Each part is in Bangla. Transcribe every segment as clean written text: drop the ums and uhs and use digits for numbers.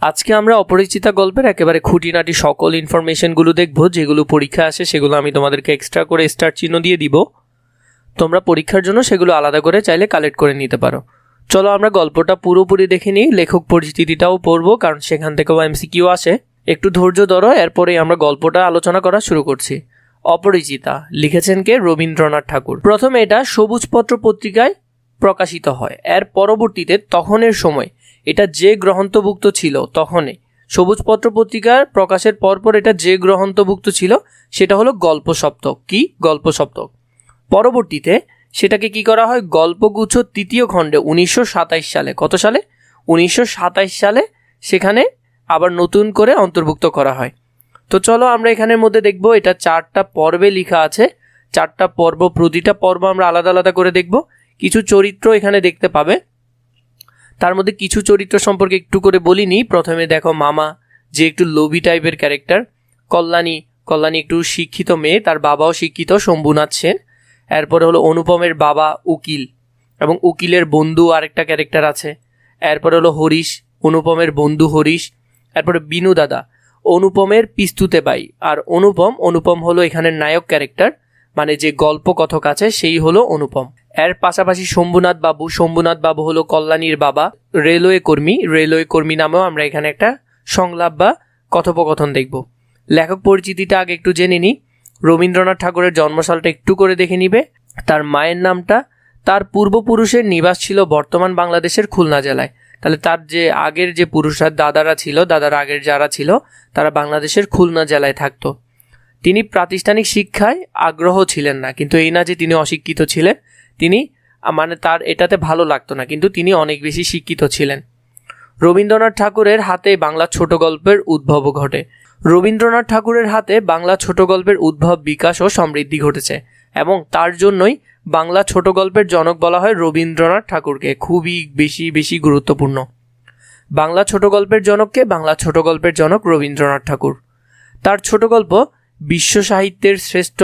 আজকে আমরা অপরিচিতা গল্পের একেবারে খুঁটিনাটি সকল ইনফরমেশনগুলো দেখব, যেগুলো পরীক্ষা আসে সেগুলো আমি তোমাদেরকে এক্সট্রা করে স্টার চিহ্ন দিয়ে দিব। তোমরা পরীক্ষার জন্য সেগুলো আলাদা করে চাইলে কালেক্ট করে নিতে পারো। চলো আমরা গল্পটা পুরোপুরি দেখে নিই, লেখক পরিচিতিটাও পড়বো কারণ সেখান থেকেও এমসিকিউ আসে। একটু ধৈর্য ধরো, এরপরেই আমরা গল্পটা আলোচনা করা শুরু করছি। অপরিচিতা লিখেছেন কে? রবীন্দ্রনাথ ঠাকুর। প্রথমে এটা সবুজপত্র পত্রিকায় প্রকাশিত হয়, এর পরবর্তীতে তখনের সময় এটা যে গ্রন্থভুক্ত ছিল, তখনে সবুজপত্র পত্রিকার প্রকাশের পরপর এটা যে গ্রন্থভুক্ত ছিল সেটা হলো গল্প সপ্তক। কি? গল্প সপ্তক। পরবর্তীতে সেটাকে কি করা হয়? গল্পগুচ্ছ তৃতীয় খণ্ডে 1927 সালে, কত সালে? 1927 সালে সেখানে আবার নতুন করে অন্তর্ভুক্ত করা হয়। তো চলো আমরা এখানের মধ্যে দেখব, এটা 4টা পর্বে লেখা আছে। 4টা পর্ব, প্রতিটা পর্ব আমরা আলাদা আলাদা করে দেখব। কিছু চরিত্র এখানে দেখতে পাবে, তার মধ্যে কিছু চরিত্র সম্পর্কে একটু করে বলিনি। প্রথমে দেখো মামা, যে একটু লোভী টাইপের ক্যারেক্টার। কল্যাণী একটু শিক্ষিত মেয়ে, তার বাবাও শিক্ষিত, শম্ভুনাথ সেন। এরপরে হলো অনুপমের বাবা উকিল, এবং উকিলের বন্ধু আরেকটা ক্যারেক্টার আছে। এরপরে হলো হরিশ, অনুপমের বন্ধু হরিশ। এরপরে বিনু দাদা, অনুপমের পিস্তুতে ভাই। আর অনুপম হলো এখানের নায়ক ক্যারেক্টার, মানে যে গল্প কথক আছে সেই হলো অনুপম। এর পাশাপাশি শম্ভুনাথ বাবু হলো কল্যাণীর বাবা, রেলওয়ে কর্মী নামেও আমরা এখানে একটা সংলাপ বা কথোপকথন দেখব। লেখক পরিচিতিটা আগে একটু জেনে নিই। রবীন্দ্রনাথ ঠাকুরের জন্মসালটা একটু করে দেখে নিবে। তার মায়ের নামটা, তার পূর্বপুরুষের নিবাস ছিল বর্তমান বাংলাদেশের খুলনা জেলায়। তাহলে তার যে আগের যে পুরুষরা দাদার আগের যারা ছিল তারা বাংলাদেশের খুলনা জেলায় থাকতো। তিনি প্রাতিষ্ঠানিক শিক্ষায় আগ্রহ ছিলেন না, কিন্তু এই না যে তিনি অশিক্ষিত ছিলেন, তিনি মানে তার এটাতে ভালো লাগতো না, কিন্তু তিনি অনেক বেশি শিক্ষিত ছিলেন। রবীন্দ্রনাথ ঠাকুরের হাতে বাংলা ছোট গল্পের উদ্ভবও ঘটে। রবীন্দ্রনাথ ঠাকুরের হাতে বাংলা ছোট গল্পের উদ্ভব, বিকাশ ও সমৃদ্ধি ঘটেছে, এবং তার জন্যই বাংলা ছোট গল্পের জনক বলা হয় রবীন্দ্রনাথ ঠাকুরকে। খুবই বেশি গুরুত্বপূর্ণ। বাংলা ছোট গল্পের জনককে? বাংলা ছোট গল্পের জনক রবীন্দ্রনাথ ঠাকুর। তার ছোট গল্প বিশ্ব সাহিত্যের শ্রেষ্ঠ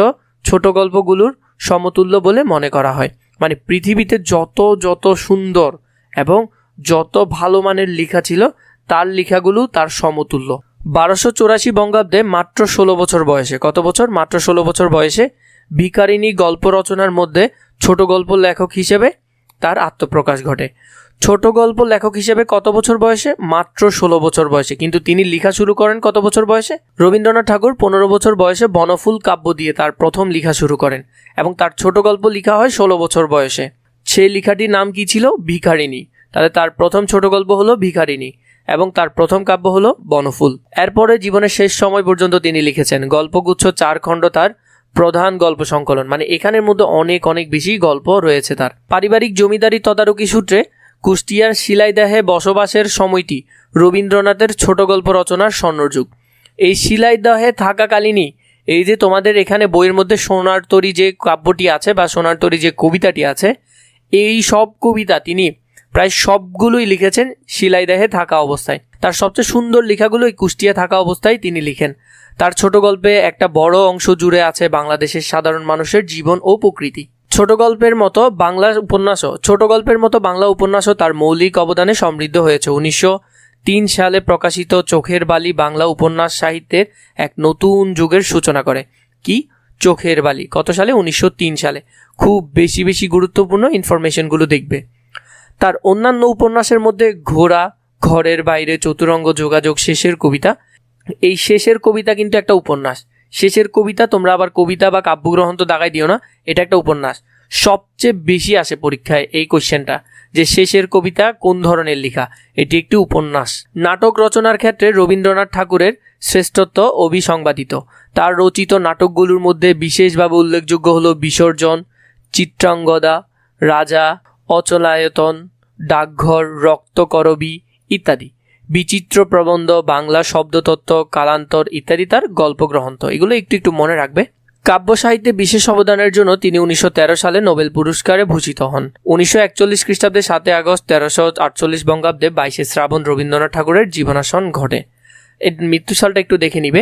ছোট গল্পগুলোর সমতুল্য বলে মনে করা হয়। মানে পৃথিবীতে যত সুন্দর এবং যত ভালো মানের লেখা ছিল, তার লেখাগুলো তার সমতুল্য। 1284 বঙ্গাব্দে মাত্র 16 বছর বয়সে, কত বছর? মাত্র 16 বছর বয়সে ভিখারিণী গল্প রচনার মধ্যে ছোট গল্প লেখক হিসেবে তার আত্মপ্রকাশ ঘটে। ছোট গল্প লেখক হিসেবে কত বছর বয়সে? মাত্র 16 বছর বয়সে। কিন্তু তিনি লেখা শুরু করেন কত বছর বয়সে? রবীন্দ্রনাথ ঠাকুর 15 বছর বয়সে বনফুল কাব্য দিয়ে তার প্রথম লেখা শুরু করেন, এবং তার ছোট গল্প লেখা হয় 16 বছর বয়সে। সেই লেখাটির নাম কি ছিল? ভিখারিণী। তাহলে তার প্রথম ছোট গল্প হলো ভিখারিণী, এবং তার প্রথম কাব্য হলো বনফুল। এরপরে জীবনের শেষ সময় পর্যন্ত তিনি লিখেছেন গল্পগুচ্ছ 4 খণ্ড, তার প্রধান গল্প সংকলন। মানে এখানের মধ্যে অনেক বেশি গল্প রয়েছে তার। পারিবারিক জমিদারি তদারকি সূত্রে কুষ্টিয়ার শিলাইদহে বসবাসের সময়টি রবীন্দ্রনাথের ছোট গল্প রচনার স্বর্ণযুগ। এই শিলাইদহে থাকাকালীনই এই যে তোমাদের এখানে বইয়ের মধ্যে সোনার তরী যে কাব্যটি আছে বা সোনার তরী যে কবিতাটি আছে, এই সব কবিতা তিনি প্রায় সবগুলোই লিখেছেন শিলাইদহে থাকা অবস্থায়। তার সবচেয়ে সুন্দর লেখাগুলো এই কুষ্টিয়া থাকা অবস্থায় তিনি লিখেন। তার ছোট গল্পে একটা বড় অংশ জুড়ে আছে বাংলাদেশের সাধারণ মানুষের জীবন ও প্রকৃতি। ছোট গল্পের মতো বাংলা উপন্যাসও তার মৌলিক অবদানে সমৃদ্ধ হয়েছে। 1903 সালে প্রকাশিত চোখের বালি বাংলা উপন্যাস সাহিত্যের এক নতুন যুগের সূচনা করে। কি? চোখের বালি কত সালে? 1903 সালে। খুব বেশি গুরুত্বপূর্ণ ইনফরমেশনগুলো দেখবে। তার অন্যান্য উপন্যাসের মধ্যে ঘোড়া, ঘরের বাইরে, চতুরঙ্গ যোগাযোগ, শেষের কবিতা। এই শেষের কবিতা কিন্তু একটা উপন্যাস। শেষের কবিতা, তোমরা আবার কবিতা বা কাব্যগ্রন্থ দাগাই দিও না, এটা একটা উপন্যাস। সবচেয়ে বেশি আসে পরীক্ষায় এই কোশ্চেনটা, যে শেষের কবিতা কোন ধরনের লেখা। এটি একটি উপন্যাস। নাটক রচনার ক্ষেত্রে রবীন্দ্রনাথ ঠাকুরের শ্রেষ্ঠত্ব অবিসংবাদিত। তার রচিত নাটকগুলোর মধ্যে বিশেষভাবে উল্লেখযোগ্য হলো বিসর্জন, চিত্রাঙ্গদা, রাজা, অচলায়তন, ডাকঘর, রক্তকরবী ইত্যাদি। বিচিত্র প্রবন্ধ, বাংলা শব্দতত্ত্ব, কালান্তর ইত্যাদি তার গল্পগ্রন্থ। এগুলো একটু মনে রাখবে। কাব্য সাহিত্যে বিশেষ অবদানের জন্য তিনি 1913 সালে নোবেল পুরস্কারে ভূষিত হন। 1941 খ্রিস্টাব্দে 7 আগস্ট, 1348 বঙ্গাব্দে 22 শ্রাবণ রবীন্দ্রনাথ ঠাকুরের জীবনাসন ঘটে। এর মৃত্যুসালটা একটু দেখে নিবে।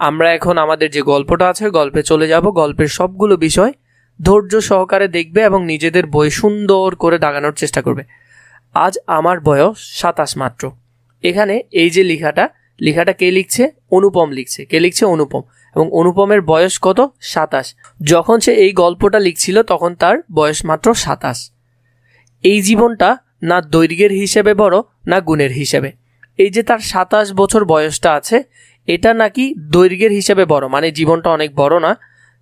আমরা এখন আমাদের যে গল্পটা আছে গল্পে চলে যাব। গল্পের সবগুলো বিষয় ধৈর্য সহকারে দেখবে এবং নিজেদের বই সুন্দর করে দাগানোর চেষ্টা করবে। আজ আমার বয়স 27 মাত্র। এখানে এই যে লেখাটা কে লিখছে? অনুপম লিখছে। কে লিখছে? অনুপম। এবং অনুপমের বয়স কত? 27। যখন সে এই গল্পটা লিখছিল তখন তার বয়স মাত্র 27। এই জীবনটা না দৈর্ঘ্যের হিসেবে বড় না গুণের হিসেবে। এই যে তার 27 বছর বয়সটা আছে, এটা নাকি দৈর্ঘ্যের হিসেবে বড়, মানে জীবনটা অনেক বড় না,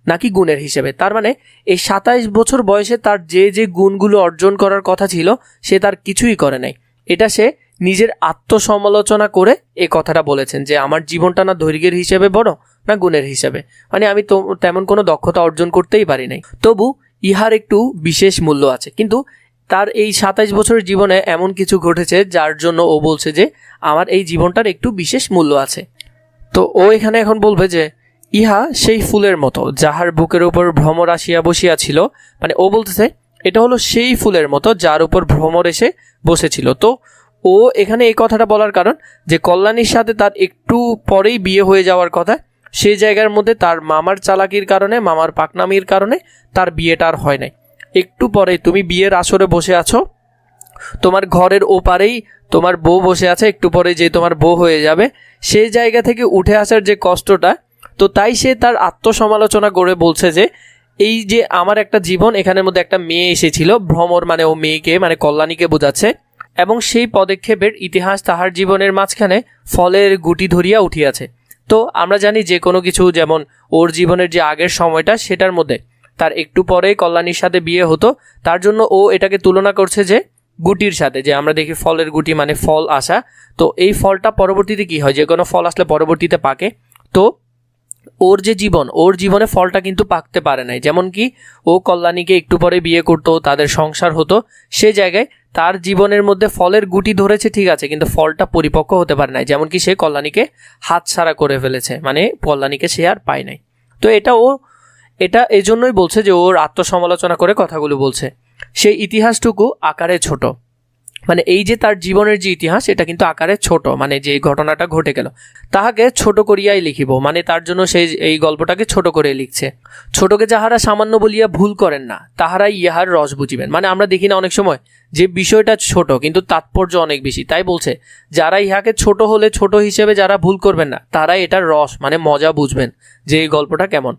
নাকি গুণের হিসেবে। তার মানে এই 27 বছর বয়সে তার যে যে গুণগুলো অর্জন করার কথা ছিল সে তার কিছুই করে নাই। এটা সে নিজের আত্মসমালোচনা করে এই কথাটা বলেছেন যে আমার জীবনটা না দৈর্ঘ্যের হিসেবে বড় না গুণের হিসেবে, মানে আমি তো তেমন কোনো দক্ষতা অর্জন করতেই পারি নাই। তবু ইহার একটু বিশেষ মূল্য আছে। কিন্তু তার এই 27 বছরের জীবনে এমন কিছু ঘটেছে যার জন্য ও বলছে যে আমার এই জীবনটার একটু বিশেষ মূল্য আছে। তো ও এখানে এখন বলবে যে ইহা সেই ফুলের মতো যাহার বুকের উপর ভ্রমর আসিয়া বসিয়াছিল, মানে ও বলতেছে এটা হলো সেই ফুলের মতো যার উপর ভ্রমর এসে বসেছিল। তো ও এখানে এই কথাটা বলার কারণ যে কল্যাণীর সাথে তার একটু পরেই বিয়ে হয়ে যাওয়ার কথা, সেই জায়গার মধ্যে তার মামার চালাকির কারণে, মামার পাকনামির কারণে তার বিয়েটা আর হয় নাই। একটু পরে তুমি বিয়ের আসরে বসে আছো, তোমার ঘরের ওপারেই তোমার বউ বসে আছে, একটু পরে যে তোমার বউ হয়ে যাবে, সেই জায়গা থেকে উঠে আসার যে কষ্টটা, তো তাই সে তার আত্মসমালোচনা করে বলছে যে এই যে আমার একটা জীবন, এখানের মধ্যে একটা মেয়ে এসেছিল, ভ্রমর মানে ও মেয়েকে মানে কল্যাণীকে বোঝাচ্ছে, এবং সেই পদক্ষেপের ইতিহাস তাহার জীবনের মাঝখানে ফলের গুটি ধরিয়া উঠিয়াছে। তো আমরা জানি যে কোনো কিছু, যেমন ওর জীবনের যে আগের সময়টা সেটার মধ্যে তার একটু পরে কল্যাণীর সাথে বিয়ে হতো, তার জন্য ও এটাকে তুলনা করছে যে গুটির সাথে, যে আমরা দেখি ফলের গুটি মানে ফল আসা, তো এই ফলটা পরবর্তীতে কি হয়, যে কোনো ফল আসলে পরবর্তীতে পাকে। তো ওর যে জীবন, ওর জীবনে ফলটা কিন্তু পাকতে পারে নাই। যেমন কি ও কল্যাণীকে একটু পরে বিয়ে করতো, তাদের সংসার হতো, সে জায়গায় তার জীবনের মধ্যে ফলের গুটি ধরেছে ঠিক আছে, কিন্তু ফলটা পরিপক্ক হতে পারে নাই। যেমন কি সে কল্যাণীকে হাতছাড়া করে ফেলেছে, মানে কল্যাণীকে সে আর পায় নাই। তো এটা এই জন্যই বলছে যে ওর আত্মসমালোচনা করে কথাগুলো বলছে। সেই ইতিহাসটুকু আকারে ছোট, মানে এই যে তার জীবনের যে ইতিহাস এটা কিন্তু আকারে ছোট, মানে যে ঘটনাটা ঘটে গেল তাহাকে ছোট করিয়াই লিখিব, মানে তার জন্য সেই এই গল্পটাকে ছোট করে লিখছে। ছোটকে যাহারা সামান্য বলিয়া ভুল করেন না তাহারাই ইহার রস বুঝিবেন। মানে আমরা দেখি না অনেক সময় যে বিষয়টা ছোট কিন্তু তাৎপর্য অনেক বেশি, তাই বলছে যারা ইহাকে ছোট হলে ছোট হিসেবে যারা ভুল করবেন না তারাই এটার রস মানে মজা বুঝবেন যে এই গল্পটা কেমন।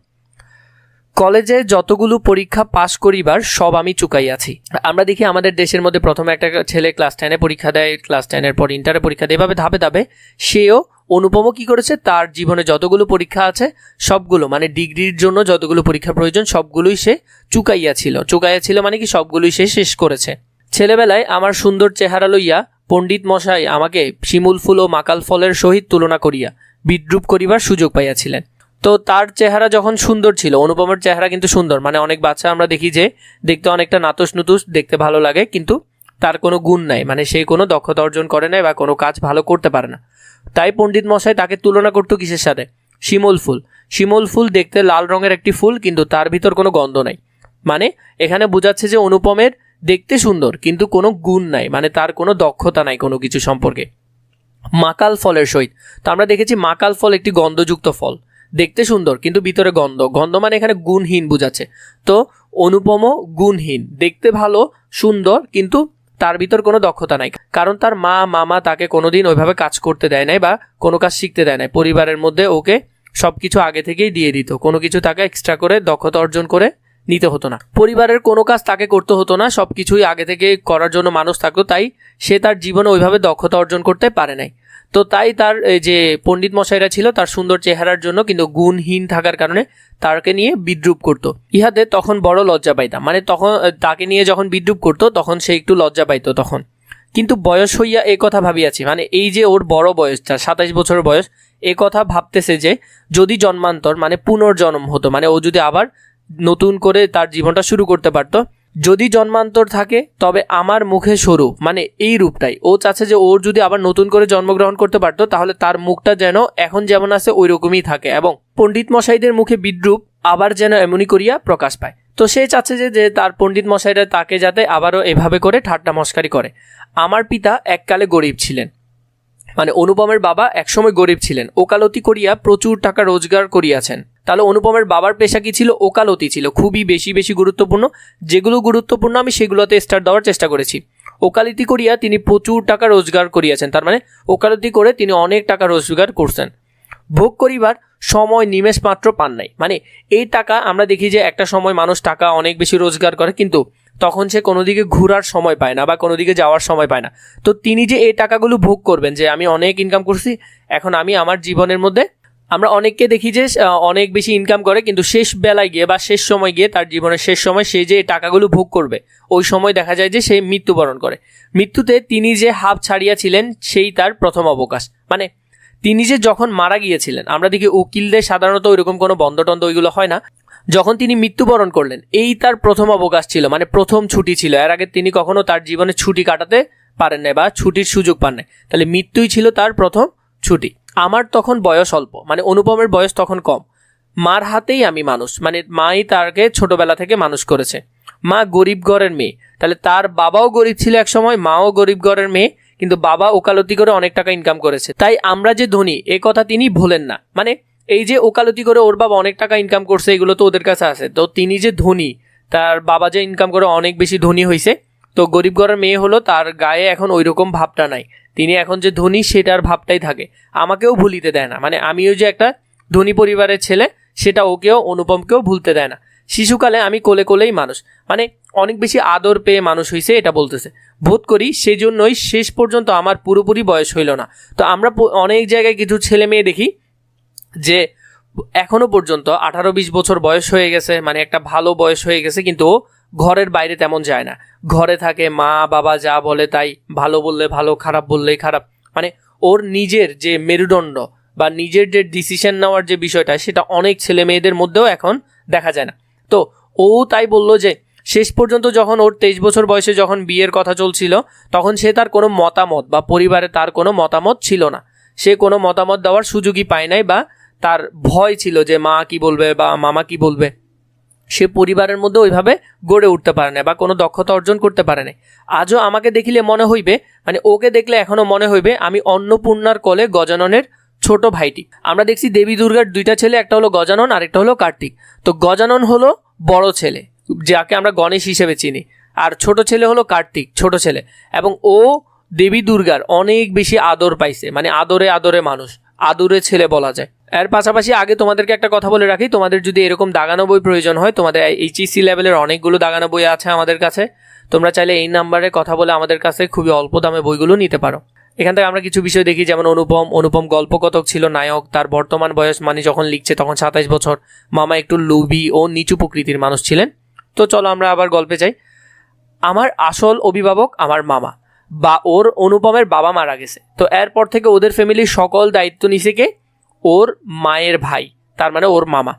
কলেজে যতগুলো পরীক্ষা পাশ করিবার সব আমি চুকাইয়াছি। আমরা দেখি আমাদের দেশের মধ্যে প্রথমে একটা ছেলে ক্লাস 10-এ পরীক্ষা দেয়, ক্লাস 10-এর পর ইন্টারে পরীক্ষা দেয়, এভাবে ধাপে ধাপে সেও অনুপমও কী করেছে, তার জীবনে যতগুলো পরীক্ষা আছে সবগুলো, মানে ডিগ্রির জন্য যতগুলো পরীক্ষা প্রয়োজন সবগুলোই সে চুকাইয়াছিল মানে কি সবগুলোই সে শেষ করেছে। ছেলেবেলায় আমার সুন্দর চেহারা লইয়া পণ্ডিত মশাই আমাকে শিমুল ফুল ও মাকাল ফলের সহিত তুলনা করিয়া বিদ্রূপ করিবার সুযোগ পাইয়াছিলেন। তো তার চেহারা যখন সুন্দর ছিল, অনুপমের চেহারা কিন্তু সুন্দর, মানে অনেক বাচ্চা আমরা দেখি যে দেখতে অনেকটা নাতুস নুতুস, দেখতে ভালো লাগে, কিন্তু তার কোনো গুণ নাই, মানে সে কোনো দক্ষতা অর্জন করে নাই বা কোনো কাজ ভালো করতে পারে না। তাই পণ্ডিত মশাই তাকে তুলনা করতো কিসের সাথে? শিমুল ফুল দেখতে লাল রঙের একটি ফুল, কিন্তু তার ভিতর কোনো গন্ধ নাই। মানে এখানে বোঝাচ্ছে যে অনুপমের দেখতে সুন্দর কিন্তু কোনো গুণ নাই, মানে তার কোনো দক্ষতা নাই কোনো কিছু সম্পর্কে। মাকাল ফলের সহিত, তো আমরা দেখেছি মাকাল ফল একটি গন্ধযুক্ত ফল, দেখতে সুন্দর কিন্তু ভিতরে গন্ধ মানে এখানে গুণহীন বোঝাচ্ছে। তো অনুপমও গুণহীন, দেখতে ভালো সুন্দর কিন্তু তার ভিতর কোনো দক্ষতা নাই, কারণ তার মামা তাকে কোনোদিন ওইভাবে কাজ করতে দেয় নাই বা কোনো কাজ শিখতে দেয় নাই। পরিবারের মধ্যে ওকে সব কিছু আগে থেকেই দিয়ে দিত, কোনো কিছু তাকে এক্সট্রা করে দক্ষতা অর্জন করে নিতে হতো না, পরিবারের কোনো কাজ তাকে করতে হতো না, সব কিছুই আগে থেকে করার জন্য মানুষ থাকতো, তাই সে তার জীবনে ওইভাবে দক্ষতা অর্জন করতে পারে নাই। তো তাই তার যে পণ্ডিত মশাইরা ছিল তার সুন্দর চেহারার জন্য কিন্তু গুণহীন থাকার কারণে তাকে নিয়ে বিদ্রূপ করত। ইহাতে তখন বড় লজ্জা পাইতাম, মানে তখন তাকে নিয়ে যখন বিদ্রূপ করতো তখন সে একটু লজ্জা পাইতো তখন। কিন্তু বয়স হইয়া এ কথা ভাবিয়াছি, মানে এই যে ওর বড় বয়সটা 27 বছর বয়স, এ কথা ভাবতেছে যে যদি জন্মান্তর মানে পুনর্জন্ম হতো, মানে ও যদি আবার নতুন করে তার জীবনটা শুরু করতে পারতো, যদি জন্মান্তর থাকে তবে আমার মুখে স্বরূপ, মানে এই রূপটাই ও চাচ্ছে যে ওর যদি আবার নতুন করে জন্মগ্রহণ করতে পারতো তাহলে তার মুখটা যেন এখন যেমন আছে ওই রকমই থাকে, এবং পণ্ডিত মশাইদের মুখে বিদ্রূপ আবার যেন এমনই করিয়া প্রকাশ পায়। তো সে চাচ্ছে যে তার পণ্ডিত মশাইরা তাকে যাতে আবারও এভাবে করে ঠাট্টা মস্কারি করে। আমার পিতা এককালে গরিব ছিলেন, মানে অনুপমের বাবা একসময় গরিব ছিলেন, ওকালতি করিয়া প্রচুর টাকা রোজগার করিয়াছেন। তাহলে অনুপমের বাবার পেশা কি ছিল? ওকালতি ছিল, খুবই বেশি গুরুত্বপূর্ণ। যেগুলো গুরুত্বপূর্ণ আমি সেগুলোতে স্টার দেওয়ার চেষ্টা করেছি। ওকালতি করিয়া তিনি প্রচুর টাকা রোজগার করিয়াছেন, তার মানে ওকালতি করে তিনি অনেক টাকা রোজগার করছেন। ভোগ করিবার সময় নিমেষ মাত্র পান নাই, মানে এই টাকা আমরা দেখি যে একটা সময় মানুষ টাকা অনেক বেশি রোজগার করে, কিন্তু তখন সে কোনো দিকে ঘোরার সময় পায় না বা কোনো দিকে যাওয়ার সময় পায় না। তো তিনি যে এই টাকাগুলো ভোগ করবেন, যে আমি অনেক ইনকাম করছি, এখন আমি আমার জীবনের মধ্যে, আমরা অনেককে দেখি যে অনেক বেশি ইনকাম করে, কিন্তু শেষ বেলায় গিয়ে বা শেষ সময় গিয়ে, তার জীবনের শেষ সময় সে যে টাকাগুলো ভোগ করবে, ওই সময় দেখা যায় যে সে মৃত্যুবরণ করে। মৃত্যুতে তিনি যে হাঁপ ছাড়িয়াছিলেন সেই তার প্রথম অবকাশ, মানে তিনি যে যখন মারা গিয়েছিলেন, আমরা দেখি উকিলদের সাধারণত ওইরকম কোনো বন্ধটন্ধ ওইগুলো হয় না, যখন তিনি মৃত্যুবরণ করলেন এই তার প্রথম অবকাশ ছিল, মানে প্রথম ছুটি ছিল। এর আগে তিনি কখনো তার জীবনে ছুটি কাটাতে পারেন নাই বা ছুটির সুযোগ পান নাই, তাহলে মৃত্যুই ছিল তার প্রথম ছুটি। আমার তখন বয়স অল্প, মানে অনুপমের বয়স তখন কম। মার হাতেই আমি মানুষ, মানে মাই তাকে ছোটবেলা থেকে মানুষ করেছে। মা গরিব ঘরের মেয়ে, তাহলে তার বাবাও গরিব ছিল এক সময়, মাও গরিব ঘরের মেয়ে, কিন্তু বাবা ওকালতি করে অনেক টাকা ইনকাম করেছে, তাই আমরা যে ধনী এ কথা তিনি ভোলেন না। মানে এই যে ওকালতি করে ওর বাবা অনেক টাকা ইনকাম করছে, এগুলো তো ওদের কাছে আছে, তো তিনি যে ধনী, তার বাবা যে ইনকাম করে অনেক বেশি ধনী হয়েছে, তো গরিব ঘরের মেয়ে হলো, তার গায়ে এখন ওই রকম ভাবটা নাই। তিনি এখন যে ধনী সেটার ভাবটাই থাকে, আমাকেও ভুলিতে দেয় না। মানে আমিও যে একটা ধনী পরিবারের ছেলে, সেটা ওকেও, অনুপমকেও ভুলতে দেয় না। শিশুকালে আমি কোলে কোলেই মানুষ, মানে অনেক বেশি আদর পেয়ে মানুষ হয়েছে এটা বলতেছে। বোধ করি সেজন্যই শেষ পর্যন্ত আমার পুরোপুরি বয়স হইল না। তো আমরা অনেক জায়গায় কিছু ছেলে মেয়ে দেখি যে এখনো পর্যন্ত 18-20 বছর বয়স হয়ে গেছে, মানে একটা ভালো বয়স হয়ে গেছে, কিন্তু ও ঘরের বাইরে তেমন যায় না, ঘরে থাকে, মা বাবা যা বলে তাই, ভালো বললে ভালো, খারাপ বললেই খারাপ। মানে ওর নিজের যে মেরুদণ্ড বা নিজের যে ডিসিশন নেওয়ার যে বিষয়টা, সেটা অনেক ছেলে মেয়েদের মধ্যেও এখন দেখা যায় না। তো ও তাই বলল যে শেষ পর্যন্ত যখন ওর 23 বছর বয়সে যখন বিয়ের কথা চলছিল, তখন সে তার কোনো মতামত বা পরিবারে তার কোনো মতামত ছিল না, সে কোনো মতামত দেওয়ার সুযোগই পায় নাই, বা তার ভয় ছিল যে মা কি বলবে বা মামা কি বলবে। সে পরিবারের মধ্যে ওইভাবে গড়ে উঠতে পারে না বা কোনো দক্ষতা অর্জন করতে পারে না। আজও আমাকে দেখিলে মনে হইবে, মানে ওকে দেখলে এখনো মনে হইবে আমি অন্নপূর্ণার কোলে গজাননের ছোট ভাইটি। আমরা দেখছি দেবী দুর্গার দুইটা ছেলে, একটা হলো গজানন আর একটা হলো কার্তিক। তো গজানন হলো বড় ছেলে, যাকে আমরা গণেশ হিসেবে চিনি, আর ছোট ছেলে হলো কার্তিক, ছোট ছেলে। এবং ও দেবী দুর্গার অনেক বেশি আদর পাইছে, মানে আদরে আদরে মানুষ, আদরে ছেলে বলা যায়। এর পাশাপাশি আগে তোমাদেরকে একটা কথা বলে রাখি, তোমাদের যদি এরকম দাগানো বই প্রয়োজন হয়, তোমাদের এইচএসসি লেভেলের অনেকগুলো দাগানো বই আছে আমাদের কাছে, তোমরা চাইলে এই নাম্বারে কথা বলে আমাদের কাছে খুবই অল্প দামে বইগুলো নিতে পারো। এখান থেকে আমরা কিছু বিষয় দেখি, যেমন অনুপম গল্পকথক ছিল নায়ক, তার বর্তমান বয়স মানে যখন লিখছে তখন 27 বছর। মামা একটু লোভী ও নিচু প্রকৃতির মানুষ ছিলেন। তো চলো আমরা আবার গল্পে যাই। আমার আসল অভিভাবক আমার মামা, বা ওর অনুপমের বাবা মারা গেছে, তো এরপর থেকে ওদের ফ্যামিলির সকল দায়িত্ব নিছে কে? ওর মায়ের ভাই, তার মানে ওর মামা।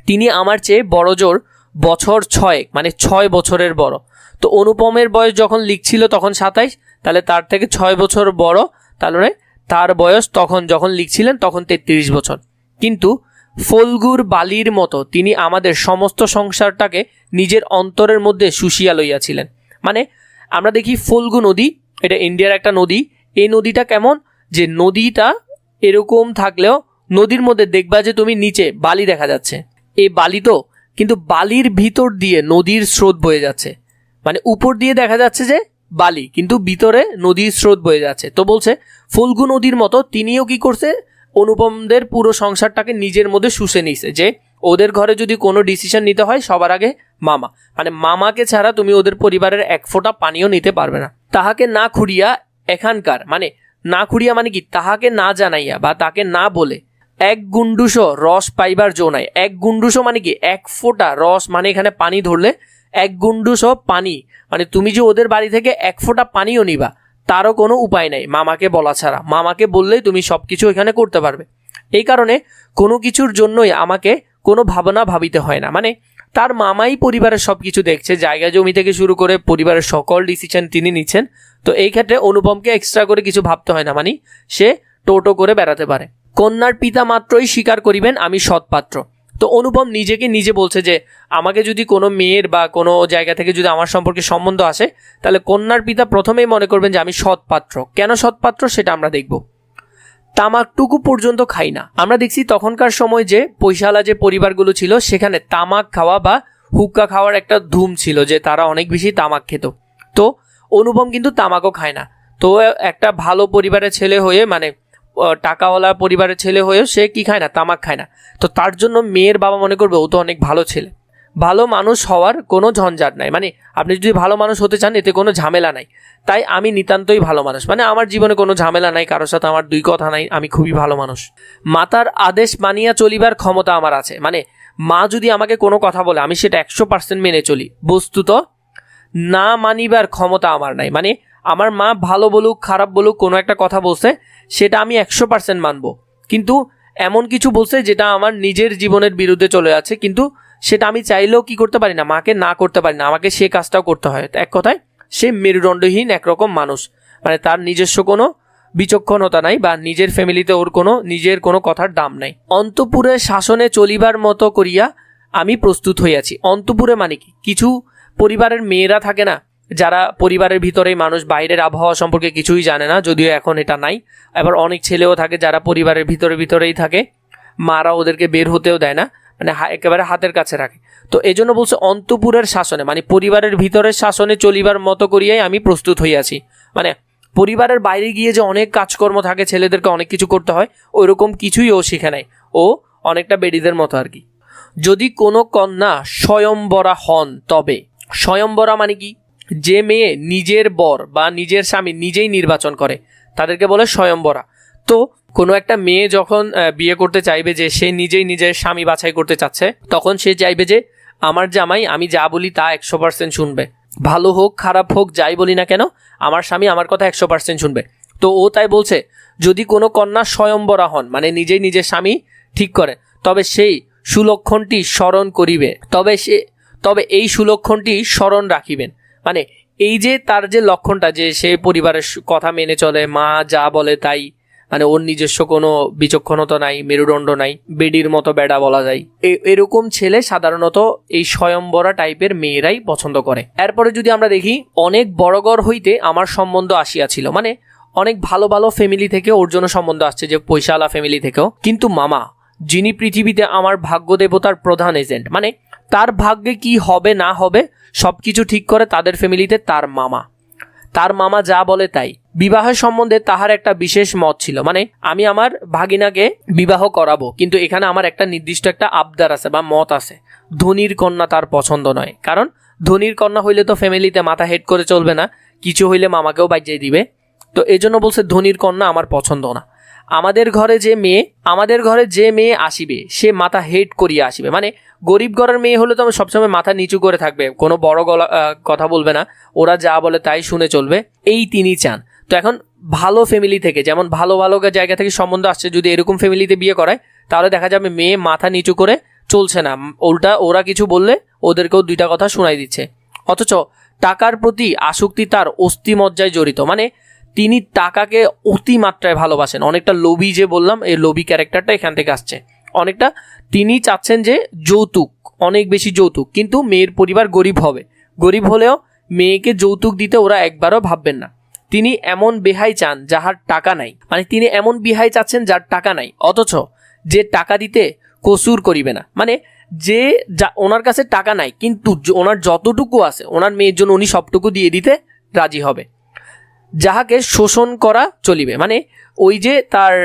তিনি আমার চেয়ে বড় জোর বছর 6, মানে 6 বছরের বড়। তো অনুপমের বয়স যখন লিখছিল তখন 27, তাহলে তার থেকে 6 বছর বড়, তাহলে তার বয়স তখন যখন লিখছিলেন তখন 33 বছর। কিন্তু ফলগুর বালির মতো তিনি আমাদের সমস্ত সংসারটাকে নিজের অন্তরের মধ্যে শুষিয়া লইয়াছিলেন। মানে আমরা দেখি ফলগু নদী, এটা ইন্ডিয়ার একটা নদী। এই নদীটা কেমন, যে নদীটা এরকম থাকলেও নদীর মধ্যে দেখবা যে তুমি নিচে বালি দেখা যাচ্ছে, এই বালি তো, কিন্তু বালির ভিতর দিয়ে নদীর স্রোত বয়ে যাচ্ছে। মানে উপর দিয়ে দেখা যাচ্ছে যে বালি, কিন্তু ভিতরে নদীর স্রোত বয়ে যাচ্ছে। তো বলছে ফলগু নদীর মতো তিনিও কি করছে, অনুপমদের পুরো সংসারটাকে নিজের মধ্যে শুষে নিছে, যে ওদের ঘরে যদি কোনো ডিসিশন নিতে হয় সবার আগে মামা, মানে মামাকে ছাড়া তুমি ওদের পরিবারের এক ফোঁটা পানিও নিতে পারবে না। তাহাকে না খুঁড়িয়া এখানকার, মানে না খুঁড়িয়া মানে কি, তাহাকে না জানাইয়া বা তাকে না বলে এক গুন্ডুসো রস পাইবার জো নাই। এক গুন্ডুসো মানে কি, এক ফোঁটা রস, মানে এখানে পানি ধরলে এক গুন্ডুসো পানি, মানে তুমি যে ওদের বাড়ি থেকে এক ফোঁটা পানিও নিবা তারও কোনো উপায় নাই মামাকে বলা ছাড়া। মামাকে বললেই তুমি সব কিছু এখানে করতে পারবে। এই কারণে কোনো কিছুর জন্যই আমাকে কোনো ভাবনা ভাবিতে হয় না। মানে তার মামাই পরিবারের সব কিছু দেখছে, জায়গা জমি থেকে শুরু করে পরিবারের সকল ডিসিশন তিনি নিচ্ছেন। তো এই ক্ষেত্রে অনুপমকে এক্সট্রা করে কিছু ভাবতে হয় না, মানে সে টোটো করে বেড়াতে পারে। কন্যার পিতা মাত্রই স্বীকার করিবেন আমি সৎপাত্র। তো অনুপম নিজেকে নিজে বলছে যে আমাকে যদি কোনো মেয়ের বা কোনো জায়গা থেকে যদি আমার সম্পর্কে সম্বন্ধ আসে, তাহলে কন্যার পিতা প্রথমেই মনে করবেন যে আমি সৎপাত্র। কেন সৎপাত্র সেটা আমরা দেখব। তামাকটুকু পর্যন্ত খাই না। আমরা দেখছি তখনকার সময় যে পয়সাওয়ালা যে পরিবারগুলো ছিল সেখানে তামাক খাওয়া বা হুক্কা খাওয়ার একটা ধুম ছিল, যে তারা অনেক বেশি তামাক খেত। তো অনুপম কিন্তু তামাকও খায় না। তো একটা ভালো পরিবারের ছেলে হয়ে, মানে টাকাওয়ালা পরিবারের ছেলে হয়েও সে কি খায় না, তামাক খায় না। তো তার জন্য মেয়ের বাবা মনে করবে ও তো অনেক ভালো ছেলে, ভালো মানুষ হওয়ার কোনো ঝঞ্ঝাট নাই, মানে আপনি যদি ভালো মানুষ হতে চান এতে কোনো ঝামেলা নাই। তাই আমি নিতান্তই ভালো মানুষ, মানে আমার জীবনে কোনো ঝামেলা নাই, কারোর সাথে আমার দুই কথা নাই, আমি খুবই ভালো মানুষ। মাতার আদেশ মানিয়া চলিবার ক্ষমতা আমার আছে, মানে মা যদি আমাকে কোনো কথা বলে আমি সেটা 100% মেনে চলি। বস্তুত না মানিবার ক্ষমতা আমার নাই, মানে আমার মা ভালো বলুক খারাপ বলুক কোনো একটা কথা বলছে সেটা আমি 100% মানবো, কিন্তু এমন কিছু বলছে যেটা আমার নিজের জীবনের বিরুদ্ধে চলে যাচ্ছে, কিন্তু সেটা আমি চাইলেও কি করতে পারি না, মাকে না করতে পারি না, আমাকে সে কাজটাও করতে হয়। এক কথায় সে মেরুদণ্ডহীন একরকম মানুষ, মানে তার নিজস্ব কোনো বিচক্ষণতা নাই বা নিজের ফ্যামিলিতে ওর কোনো নিজের কোনো কথার দাম নাই। অন্তপুরে শাসনে চলিবার মতো করিয়া আমি প্রস্তুত হইয়াছি। অন্তপুরে মানে কি, কিছু পরিবারের মেয়েরা থাকে না যারা পরিবারের ভিতরেই মানুষ, বাইরের আবহাওয়া সম্পর্কে কিছুই জানে না, যদিও এখন এটা নাই। আবার অনেক ছেলেও থাকে যারা পরিবারের ভিতরেই থাকে, মারা ওদেরকে বের হতেও দেয় না, মানে একেবারে হাতের কাছে রাখে। তো এই জন্য বলছে অন্তপুরের শাসনে, মানে পরিবারের ভিতরের শাসনে চলিবার মতো করিয়াই আমি প্রস্তুত হইয়াছি। মানে পরিবারের বাইরে গিয়ে যে অনেক কাজকর্ম থাকে, ছেলেদেরকে অনেক কিছু করতে হয়, ওইরকম কিছুই ও শিখে নাই, ও অনেকটা বেডিদের মতো আর কি। যদি কোনো কন্যা স্বয়ম্বরা হন তবে, স্বয়ম্বরা মানে কি, যে মেয়ে নিজের বর বা নিজের স্বামী নিজেই নির্বাচন করে তাদেরকে বলে স্বয়ম্বরা। তো কোনো একটা মেয়ে যখন বিয়ে করতে চাইবে, যে সে নিজেই নিজের স্বামী বাছাই করতে চাচ্ছে, তখন সে চাইবে যে আমার জামাই আমি যা বলি তা 100% শুনবে, ভালো হোক খারাপ হোক যাই বলি না কেন আমার স্বামী আমার কথা 100% শুনবে। তো ও তাই বলছে যদি কোনো কন্যা স্বয়ম্বরা হন, মানে নিজেই নিজের স্বামী ঠিক করে, তবে সেই সুলক্ষণটি স্মরণ করিবে, তবে এই সুলক্ষণটি স্মরণ রাখিবেন। মানে এই যে তার যে লক্ষণটা, যে সে পরিবারের কথা মেনে চলে, মা যা বলে তাই, মানে ওর নিজস্ব কোনো বিচক্ষণতা নাই, মেরুদণ্ড নাই, বেডির মতো বেড়া বলা যায়, এরকম ছেলে সাধারণত এই স্বয়ম্বরা টাইপের মেয়েরাই পছন্দ করে। এরপরে যদি আমরা দেখি, অনেক বড়ঘর হইতে আমার সম্বন্ধ আসিয়াছিল, মানে অনেক ভালো ভালো ফ্যামিলি থেকে ওর জন্য সম্বন্ধ আসছে, যে পয়সাওয়ালা ফ্যামিলি থেকেও, কিন্তু মামা যিনি পৃথিবীতে আমার ভাগ্য দেবতার প্রধান এজেন্ট, মানে তার ভাগ্যে কি হবে না হবে সব কিছু ঠিক করে তাদের ফ্যামিলিতে তার মামা যা বলে তাই। বিবাহের সম্বন্ধে তাহার একটা বিশেষ মত ছিল, মানে আমি আমার ভাগিনাকে বিবাহ করাবো, কিন্তু এখানে আমার একটা নির্দিষ্ট একটা আবদার আছে বা মত আছে, ধনীর কন্যা তার পছন্দ নয়। কারণ ধনীর কন্যা হইলে তো ফ্যামিলিতে মাথা হেড করে চলবে না, কিছু হইলে মামাকেও বাজিয়ে দিবে। তো এজন্য বলছে ধনীর কন্যা আমার পছন্দ না। আমাদের ঘরে যে মেয়ে আসিবে সে মাথা হেড করিয়া আসিবে, মানে গরিব ঘরের মেয়ে হলে তো সবসময় মাথা নিচু করে থাকবে, কোনো বড় কথা বলবে না, ওরা যা বলে তাই শুনে চলবে, এই তিনি চান। তো এখন ভালো ফ্যামিলি থেকে, যেমন ভালো ভালো জায়গা থেকে সম্বন্ধ আসছে, যদি এরকম ফ্যামিলিতে বিয়ে করায় তাহলে দেখা যাবে মেয়ে মাথা নিচু করে চলছে না, উল্টা ওরা কিছু বললে ওদেরকেও দুইটা কথা শোনাই দিচ্ছে। অথচ টাকার প্রতি আসক্তি তার অস্থিমজ্জায় জড়িত, মানে তিনি টাকাকে অতিমাত্রায় ভালোবাসেন, অনেকটা লোভী যে বললাম, এই লোভী ক্যারেক্টারটা এখান থেকে আসছে অনেকটা। তিনি চাচ্ছেন যে যৌতুক, অনেক বেশি যৌতুক, কিন্তু মেয়ের পরিবার গরিব হলেও মেয়েকে যৌতুক দিতে ওরা একবারও ভাববেন না। তিনি এমন বেহাই চান যাহার টাকা নাই, মানে তিনি এমন বিহাই চাচ্ছেন যার টাকা নাই, অথচ যে টাকা দিতে কসুর করিবে না, মানে যে ওনার কাছে টাকা নাই কিন্তু ওনার যতটুকু আছে ওনার মেয়ের জন্য উনি সবটুকু দিয়ে দিতে রাজি হবে। যাহাকে শোষণ করা চলিবে, মানে ওই যে তার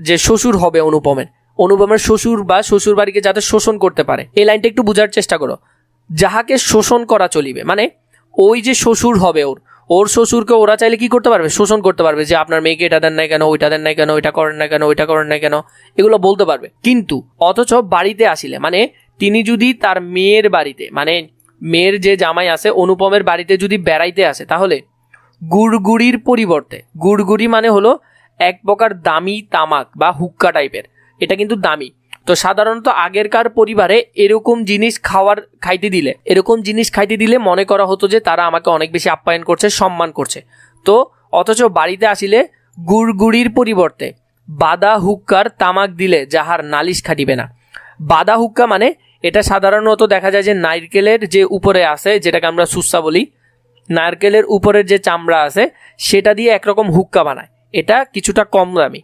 যে শ্বশুর হবে অনুপমের শ্বশুর বা শ্বশুর বাড়িকে যাতে শোষণ করতে পারে, এই লাইনটা একটু বোঝার চেষ্টা করো। যাহাকে শোষণ করা চলিবে, মানে ওই যে শ্বশুর হবে ওর শ্বশুরকে ওরা চাইলে কি করতে পারবে, শোষণ করতে পারবে, যে আপনার মেয়েকে এটা দেন নাই কেন, ওইটা দেন নাই কেন, ওইটা করেন না কেন, ওইটা করেন না কেন, এগুলো বলতে পারবে। কিন্তু অথচ বাড়িতে আসিলে, মানে তিনি যদি তার মেয়ের বাড়িতে, মানে মেয়ের যে জামাই আছে অনুপমের বাড়িতে যদি বেড়াইতে আসে, তাহলে গুড়গুড়ির পরিবর্তে, গুড়গুড়ি মানে হলো এক প্রকার দামি তামাক বা হুক্কা টাইপের, এটা কিন্তু দামি। তো সাধারণত আগেরকার পরিবারে এরকম জিনিস খাইতে দিলে মনে করা হতো যে তারা আমাকে অনেক বেশি আপ্যায়ন করছে, সম্মান করছে। তো অথচ বাড়িতে আসিলে গুড়গুড়ির পরিবর্তে বাদা হুক্কার তামাক দিলে যাহার নালিশ খাটিবে না। বাদা হুক্কা মানে এটা সাধারণত দেখা যায় যে নারকেলের যে উপরে আছে, যেটাকে আমরা সুস্সা বলি, নারকেলের উপরের যে চামড়া আছে সেটা দিয়ে একরকম হুক্কা বানায়, এটা কিছুটা কম দামি।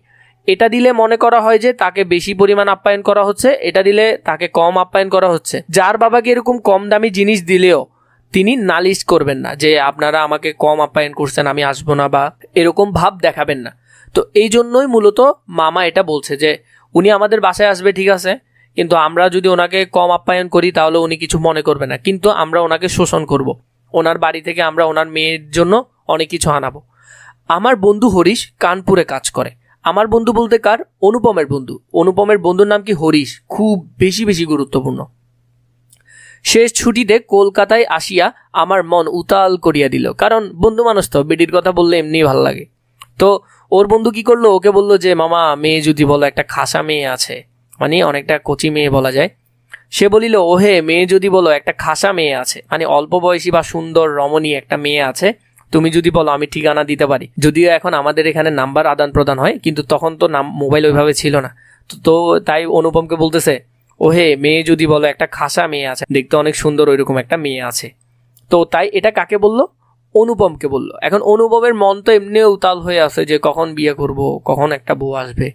এটা দিলে মনে করা হয় যে তাকে বেশি পরিমাণ আপ্যায়ন করা হচ্ছে, এটা দিলে তাকে কম আপ্যায়ন করা হচ্ছে। যার বাবাকে এরকম কম দামি জিনিস দিলেও তিনি নালিশ করবেন না যে আপনারা আমাকে কম আপ্যায়ন করছেন, আমি আসবো না, বা এরকম ভাব দেখাবেন না। তো এই জন্যই মূলত মামা এটা বলছে যে উনি আমাদের বাসায় আসবে ঠিক আছে, কিন্তু আমরা যদি ওনাকে কম আপ্যায়ন করি তাহলে উনি কিছু মনে করবে না, কিন্তু আমরা ওনাকে শোষণ করব। ওনার বাড়ি থেকে আমরা ওনার মেয়ের জন্য অনেক কিছু আনাবো। আমার বন্ধু হরিশ কানপুরে কাজ করে। আমার বন্ধু বলতে কার? অনুপমের বন্ধু। অনুপমের বন্ধুর নাম কি? হরিশ। খুব বেশি বেশি গুরুত্বপূর্ণ। শেষ ছুটিতে কলকাতায় আসিয়া আমার মন উতাল করিয়া দিল, কারণ বন্ধু মানুষ তো, বেডির কথা বললে এমনি ভালো লাগে। তো ওর বন্ধু কি করলো, ওকে বললো যে মামা মেয়ে যদি বলো, একটা খাসা মেয়ে আছে, মানে অনেকটা কচি মেয়ে বলা যায়। সে বলিল, ওহে মেয়ে যদি বলো, একটা খাসা মেয়ে আছে, মানে অল্প বয়সী বা সুন্দর রমণী একটা মেয়ে আছে, তুমি যদি বলো আমি ঠিকানা দিতে পারি। যদিও এখন আমাদের এখানে নাম্বার আদান প্রদান হয়, কিন্তু তখন তো মোবাইল ওইভাবে ছিল না। তো তাই অনুপমকে বলতেছে, ওহে মেয়ে যদি বলো, একটা খাসা মেয়ে আছে, দেখতে অনেক সুন্দর, ওইরকম একটা মেয়ে আছে। তো তাই এটা কাকে বললো? অনুপমকে বললো। এখন অনুপমের মন তো এমনিও উতাল হয়ে আছে যে কখন বিয়ে করব, কখন একটা বউ আসবে।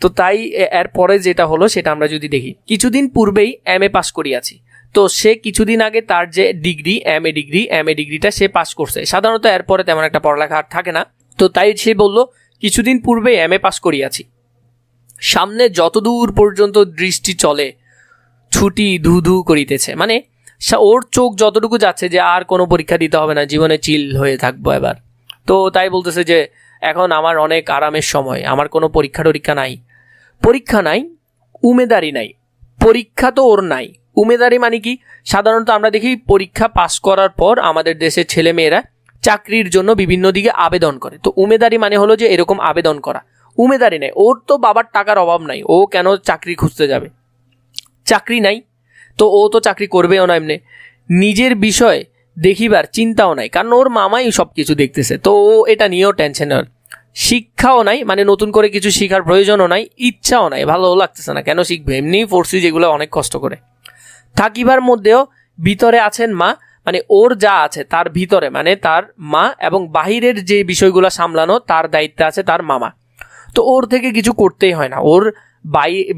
তো তাই এরপরে যেটা হলো সেটা আমরা যদি দেখি, কিছুদিন পূর্বেই MA পাস করিয়াছি। তো সে কিছুদিন আগে তার যে ডিগ্রি, MA ডিগ্রিটা সে পাস করছে। সাধারণত এরপরে তেমন একটা পড়ালেখা আর থাকে না। তো তাই সে বলল, কিছুদিন পূর্বে MA পাস করিয়াছি, সামনে যতদূর পর্যন্ত দৃষ্টি চলে ছুটি ধু ধু করিতেছে, মানে ওর চোখ যতটুকু যাচ্ছে যে আর কোনো পরীক্ষা দিতে হবে না, জীবনে চিল হয়ে থাকবো এবার। তো তাই বলতেছে যে এখন আমার অনেক আরামের সময়, আমার কোনো পরীক্ষা নাই, উমেদারি নাই। পরীক্ষা তো ওর নাই, উমেদারি মানে কি? সাধারণত আমরা দেখি পরীক্ষা পাস করার পর আমাদের দেশের ছেলেমেয়েরা চাকরির জন্য বিভিন্ন দিকে আবেদন করে। তো উমেদারি মানে হলো যে এরকম আবেদন করা। উমেদারি নেই, ওর তো বাবার টাকার অভাব নাই, ও কেন চাকরি খুঁজতে যাবে? চাকরি নাই, তো ও তো চাকরি করবেও না। এমনি নিজের বিষয় দেখিবার চিন্তাও নাই, কারণ ওর মামাই সব কিছু দেখতেছে। তো ও এটা নিয়েও টেনশনের। শিক্ষাও নাই, মানে নতুন করে কিছু শিখার প্রয়োজনও নাই, ইচ্ছাও নাই, ভালো লাগতেছে না, কেন শিখবে, এমনিই পড়ছি যেগুলো অনেক কষ্ট করে। থাকিবার মধ্যেও ভিতরে আছেন মা, মানে ওর যা আছে তার ভিতরে, মানে তার মা, এবং বাহিরের যে বিষয়গুলো সামলানো তার দায়িত্বে আছে তার মামা। তো ওর থেকে কিছু করতেই হয় না, ওর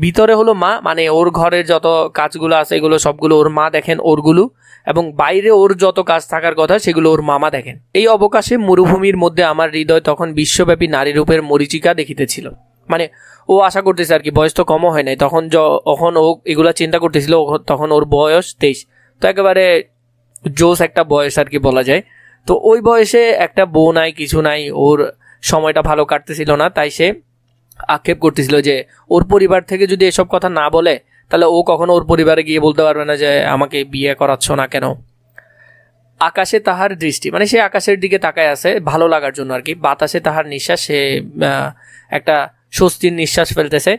ভিতরে হলো মা, মানে ওর ঘরের যত কাজগুলো আছে এগুলো সবগুলো ওর মা দেখেন ওরগুলো, এবং বাইরে ওর যত কাজ থাকার কথা সেগুলো ওর মামা দেখেন। এই অবকাশে মরুভূমির মধ্যে আমার হৃদয় তখন বিশ্বব্যাপী নারী রূপের মরীচিকা দেখিতেছিল। মানে ও আশা করতেছে আর কি, বয়স তো কমও হয় নাই তখন, যখন ও এগুলা চিন্তা করতেছিল তখন ওর বয়স 23। তো একেবারে জোস একটা বয়স আর কি বলা যায়। তো ওই বয়সে একটা বউ নাই, কিছু নাই, ওর সময়টা ভালো কাটতেছিল না। তাই সে আক্ষেপ করতেছিল যে ওর পরিবার থেকে যদি এসব কথা না বলে তাহলে ও কখনো ওর পরিবারে গিয়ে বলতে পারবে না যে আমাকে বিয়ে করাচ্ছ না কেন। আকাশে তাহার দৃষ্টি, মানে সে আকাশের দিকে তাকায় আছে ভালো লাগার জন্য আর কি। বাতাসে তাহার নিঃশ্বাস, সে একটা স্বস্তির নিঃশ্বাস ফেলতেছে।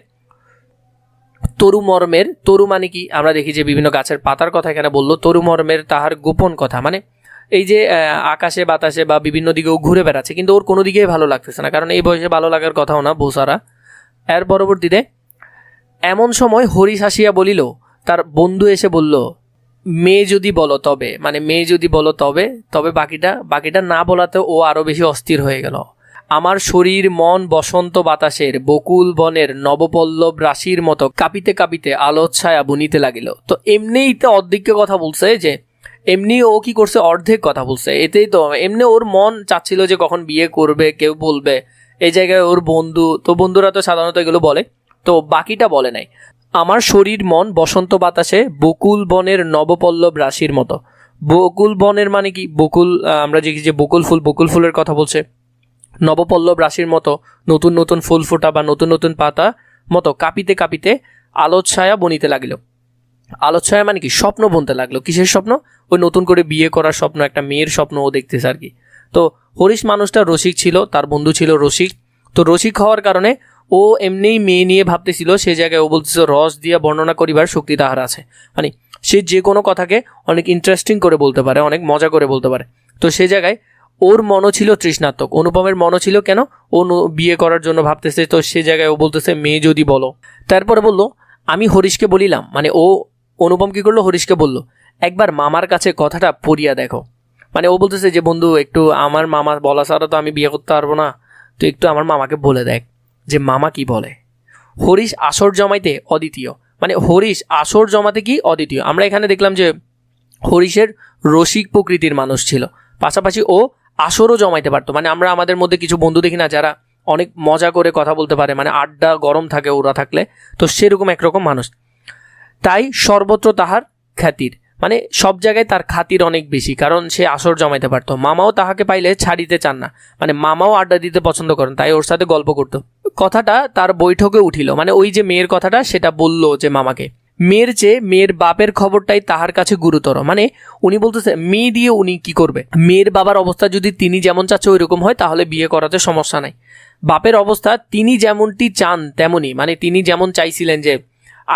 তরু মর্মের, তরু মানে কি আমরা দেখি যে বিভিন্ন গাছের পাতার কথা এখানে বললো। তরু মর্মের তাহার গোপন কথা, মানে এই যে আকাশে বাতাসে বা বিভিন্ন দিকেও ঘুরে বেড়াচ্ছে, কিন্তু ওর কোনো দিকেই ভালো লাগতেছে না, কারণ এই বয়সে ভালো লাগার কথাও না বৌসারা। এর পরবর্তীতে এমন সময় হরিশ আসিয়া বলিল, তার বন্ধু এসে বলল, মেয়ে যদি বলো তবে, মানে মেয়ে যদি বলো তবে, তবে বাকিটা না বলাতে ও আরো বেশি অস্থির হয়ে গেল। আমার শরীর মন বসন্ত বাতাসের বকুল বনের নবপল্লব রাশির মতো কাঁপিতে কাঁপিতে আলোচ্ছায়া বুনিতে লাগিল। তো এমনিই তো অর্ধেক কথা বলছে, যে এমনি ও কি করছে, অর্ধেক কথা বলছে। এতেই তো এমনি ওর মন চাচ্ছিল যে কখন বিয়ে করবে, কেউ বলবে। এই জায়গায় ওর বন্ধু, তো বন্ধুরা তো সাধারণত এগুলো বলে, তো বাকিটা বলে নাই। আমার শরীর মন বসন্ত বাতাসে বকুল বনের নবপল্লব রাশির মতো। বকুল বনের মানে কি? বকুল, আমরা দেখি যে বকুল ফুলের কথা বলছে। নবপল্লব রাশির মতো নতুন নতুন ফুল ফোটা বা নতুন নতুন পাতা মতো কাঁপিতে কাঁপিতে আলোচ্ছায়া বনিতে লাগিল। আলোচ্ছায়া মানে কি? স্বপ্ন বুনতে লাগলো। কিসের স্বপ্ন? ওই নতুন করে বিয়ে করার স্বপ্ন, একটা মেয়ের স্বপ্ন ও দেখতেছে আর কি। তো হরিশ মানুষটা রসিক ছিল, তার বন্ধু ছিল রসিক। তো রসিক হওয়ার কারণে ও এমনিই মেয়ে নিয়ে ভাবতেছিল, সে জায়গায় ও বলতেছিল রস দিয়ে বর্ণনা করিবার শক্তি তাহার আছে। মানে সে যে কোনো কথাকে অনেক ইন্টারেস্টিং করে বলতে পারে, অনেক মজা করে বলতে পারে। তো সে জায়গায় ওর মনও ছিল তৃষ্ণাত্মক, অনুপমের মনও ছিল কেন, ও বিয়ে করার জন্য ভাবতেছে। তো সে জায়গায় ও বলতেছে মেয়ে যদি বলো। তারপরে বললো, আমি হরিশকে বলিলাম, মানে ও অনুপম কি করলো, হরিশকে বলল, একবার মামার কাছে কথাটা পড়িয়া দেখো। মানে ও বলতেছে যে বন্ধু একটু আমার মামা বলা ছাড়া তো আমি বিয়ে করতে পারবো না, তো একটু আমার মামাকে বলে দেখ যে মামা কি বলে। হরিশ আসর জমাইতে অদ্বিতীয়, মানে হরিশ আসর জমাতে কি অদ্বিতীয়। আমরা এখানে দেখলাম যে হরিশের রসিক প্রকৃতির মানুষ ছিল, পাশাপাশি ও আসরও জমাইতে পারতো। মানে আমরা আমাদের মধ্যে কিছু বন্ধু দেখি না যারা অনেক মজা করে কথা বলতে পারে, মানে আড্ডা গরম থাকে ওরা থাকলে, তো সেরকম একরকম মানুষ। তাই সর্বত্র তাহার খ্যাতির, মানে সব জায়গায় তার খাতির অনেক বেশি, কারণ সে আসর জমাইতে পারতো। মামাও তাহাকে পাইলে ছাড়িতে চান না, মানে মামাও আড্ডা দিতে পছন্দ করেন, তাই ওর সাথে গল্প করতো। কথাটা তার বৈঠকে উঠিল, মানে ওই যে মেয়ের কথাটা সেটা বলল যে মামাকে। মেয়ের চেয়ে মেয়ের বাপের খবরটাই তাহার কাছে গুরুতর। মানে উনি বলতেছে মেয়ে দিয়ে উনি কি করবে, মেয়ের বাবার অবস্থা যদি তিনি যেমন চাচ্ছে ওই রকম হয় তাহলে বিয়ে করাতে সমস্যা নাই। বাপের অবস্থা তিনি যেমনটি চান তেমনই, মানে তিনি যেমন চাইছিলেন যে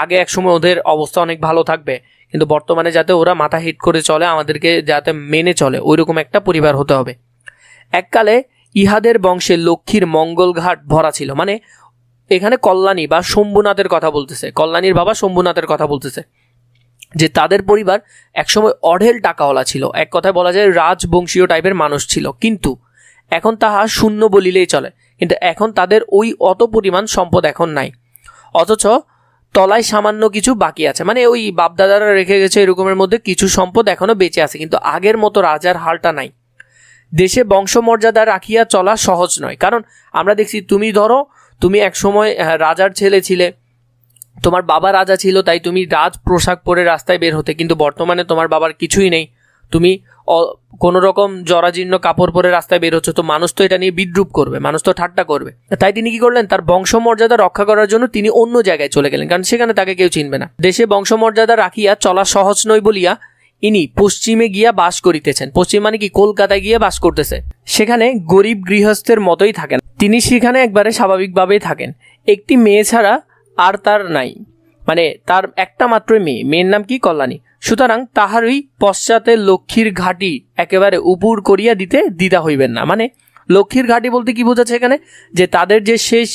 আগে একসময় ওদের অবস্থা অনেক ভালো থাকবে, কিন্তু বর্তমানে যাতে ওরা মাথা হিট করে চলে, আমাদেরকে যাতে মেনে চলে, ওইরকম একটা পরিবার হতে হবে। এককালে ইহাদের বংশে লক্ষ্মীর মঙ্গলঘাট ভরা ছিল। মানে এখানে কল্যাণী বা শম্ভুনাথের কথা বলতেছে, কল্যাণীর বাবা শম্ভুনাথের কথা বলতেছে, যে তাদের পরিবার একসময় অঢেল টাকাওয়ালা ছিল, এক কথায় বলা যায় রাজবংশীয় টাইপের মানুষ ছিল, কিন্তু এখন তাহা শূন্য বলিলেই চলে। কিন্তু এখন তাদের ওই অত পরিমাণ সম্পদ এখন নাই, অথচ তলায় সামান্য কিছু বাকি আছে। মানে ওই বাপদাদারা রেখে গেছে এরকমের মধ্যে কিছু সম্পদ এখনো বেঁচে আছে, কিন্তু আগের মতো রাজার হালটা নাই। দেশে বংশমর্যাদা রাখিয়া চলা সহজ নয়, কারণ আমরা দেখছি তুমি ধরো তুমি একসময় রাজার ছেলে ছিলে, তোমার বাবা রাজা ছিল, তাই তুমি রাজ পোশাক পরে রাস্তায় বের হতে, কিন্তু বর্তমানে তোমার বাবার কিছুই নেই, তুমি কোনো রকম জরাজীর্ণ কাপড় পরে রাস্তায় বের হচ্ছ, তো মানুষ তো এটা নিয়ে বিদ্রুপ করবে, মানুষ তো ঠাট্টা করবে। তাই তিনি কি করলেন, তার বংশমর্যাদা রক্ষা করার জন্য তিনি অন্য জায়গায় চলে গেলেন, কারণ সেখানে তাকে কেউ চিনবে না। দেশে বংশমর্যাদা রাখিয়া চলা সহজ নয় বলিয়া ইনি পশ্চিমে গিয়া বাস করিতেছেন। পশ্চিম মানে কি, কলকাতায় গিয়ে বাস করতেছে। সেখানে গরিব গৃহস্থের মতোই থাকেন তিনি, সেখানে একবারে স্বাভাবিকভাবেই থাকেন। একটি মেয়ে ছাড়া আর তার নাই, মানে তার একটা মাত্র মেয়ে, মেয়ের নাম কি, কল্যাণী। সুতরাং তাহারই পশ্চাতে লক্ষ্মীর ঘাটি একেবারে উপুর করিয়া দিতে দ্বিধা হইবেন না। মানে লক্ষ্মীর ঘাটি বলতে কি বোঝাচ্ছে এখানে, যে তাদের যে শেষ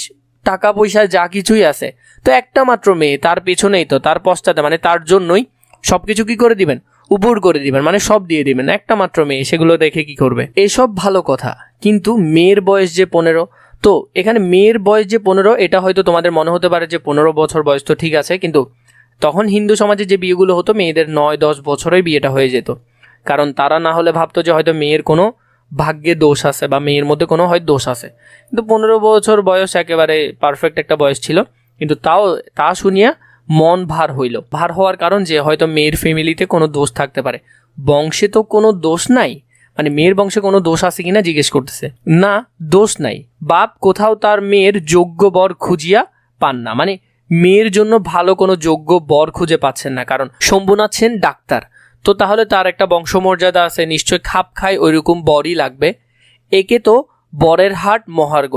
টাকা পয়সা যা কিছুই আছে, তো একটা মাত্র মেয়ে, তার পেছনেই তো, তার পশ্চাতে মানে তার জন্যই সব কিছু কি করে দিবেন, উপর করে দিবেন, মানে সব দিয়ে দিবেন। একটা মাত্র মেয়ে, সেগুলো দেখে কি করবে, এসব ভালো কথা, কিন্তু মেয়ের বয়স যে 15। তো এখানে মেয়ের বয়স যে 15, এটা হয়তো তোমাদের মনে হতে পারে যে 15 বছর বয়স তো ঠিক আছে, কিন্তু তখন হিন্দু সমাজে যে বিয়েগুলো হতো মেয়েদের 9-10 বছরেই বিয়েটা হয়ে যেত, কারণ তারা না হলে ভাবতো যে হয়তো মেয়ের কোনো ভাগ্যে দোষ আছে বা মেয়ের মধ্যে কোনো হয়তো দোষ আছে। কিন্তু 15 বছর বয়স একেবারে পারফেক্ট একটা বয়স ছিল, কিন্তু তা শুনিয়া মন ভার হইল। ভার হওয়ার কারণ যে হয়তো মেয়ের ফ্যামিলিতে কোনো দোষ থাকতে পারে, বংশে তো কোনো দোষ নাই, মানে মেয়ের বংশে কোনো দোষ আছে কিনা জিজ্ঞেস করতেছে। না, দোষ নাই, বাপ কোথাও তার মেয়ের যোগ্য বর খুঁজিয়া পান না, মানে মেয়ের জন্য ভালো কোনো যোগ্য বর খুঁজে পাচ্ছেন না, কারণ শম্ভুনাথ সেন ডাক্তার, তো তাহলে তার একটা বংশমর্যাদা আছে, নিশ্চয় খাপ খায় ওইরকম বরই লাগবে। একে তো বরের হাট মহার্ঘ,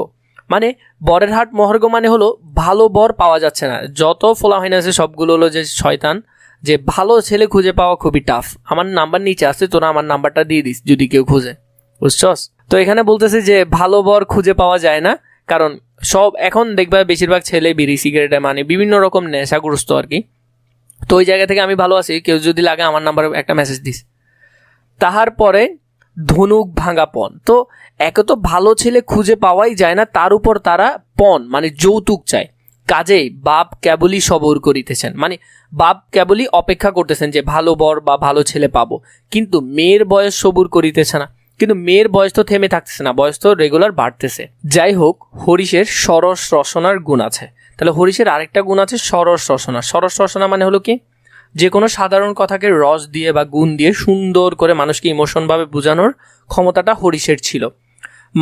মানে বরের হাট মহার্ঘ মানে হলো ভালো বর পাওয়া যাচ্ছে না, যত ফোলাহাইন আছে সবগুলো হলো যে শয়তান, যে ভালো ছেলে খুঁজে পাওয়া খুবই টাফ। আমার নাম্বার নিচে আসছে, তোরা আমার নাম্বারটা দিয়ে দিস যদি কেউ খুঁজে, বুঝছস? তো এখানে বলতেছে যে ভালো বর খুঁজে পাওয়া যায় না, কারণ সব এখন দেখবা বেশিরভাগ ছেলে বিড়ি সিগারেটে মানে বিভিন্ন রকম নেশাগ্রস্ত আর কি। তো ওই জায়গা থেকে আমি ভালো আছি, কেউ যদি লাগে আমার নাম্বারে একটা মেসেজ দিস। তাহার পরে ধনুক ভাঙা পণ, তো একে তো ভালো ছেলে খুঁজে পাওয়াই যায় না, তার উপর তারা পণ মানে যৌতুক চায়। কাজেই বাপ কেবলই সবর করিতেছেন, মানে বাপ কেবলই অপেক্ষা করতেছেন যে ভালো বর বা ভালো ছেলে পাবো, কিন্তু মেয়ের বয়স সবুর করিতেছে না। কিন্তু মেয়ের বয়স তো থেমে থাকতেছে না, বয়স তো রেগুলার বাড়তেছে। যাই হোক, হরিশের সরস রসনার গুণ আছে। তাহলে হরিশের আরেকটা গুণ আছে সরস রসনা। সরস রসনা মানে হলো কি, যে কোনো সাধারণ কথাকে রস দিয়ে বা গুণ দিয়ে সুন্দর করে মানুষকে ইমোশনভাবে বোঝানোর ক্ষমতাটা হরিশের ছিল।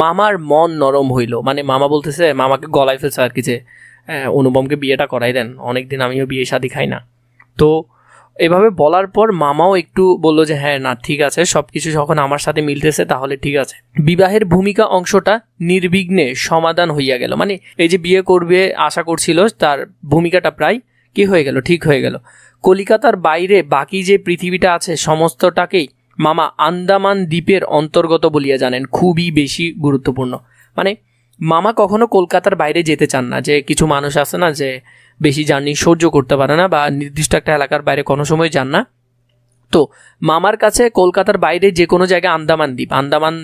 মামার মন নরম হইল, মানে মামা বলতেছে, মামাকে গলায় ফেলছে আর কি, যে অনুপমকে বিয়েটা করাই দেন, অনেকদিন আমিও বিয়ে শাদী খাই না। তো এভাবে বলার পর মামাও একটু বললো যে হ্যাঁ না ঠিক আছে, সব কিছু যখন আমার সাথে মিলতেছে তাহলে ঠিক আছে। বিবাহের ভূমিকা অংশটা নির্বিঘ্নে সমাধান হইয়া গেল, মানে এই যে বিয়ে করবে আশা করছিল তার ভূমিকাটা প্রায় কি হয়ে গেল, ঠিক হয়ে গেল। কলিকাতার বাইরে বাকি যে পৃথিবীটা আছে সমস্তটাকেই মামা আন্দামান দ্বীপের অন্তর্গত বলিয়া জানেন, খুবই বেশি গুরুত্বপূর্ণ। মানে মামা কখনো কলকাতার বাইরে যেতে চান না, যে কিছু মানুষ আছে না যে বেশি জার্নি সহ্য করতে পারে না বা নির্দিষ্ট একটা এলাকার বাইরে কোনো সময় যান না। তো মামার কাছে কলকাতার বাইরে যে কোনো জায়গা আন্দামান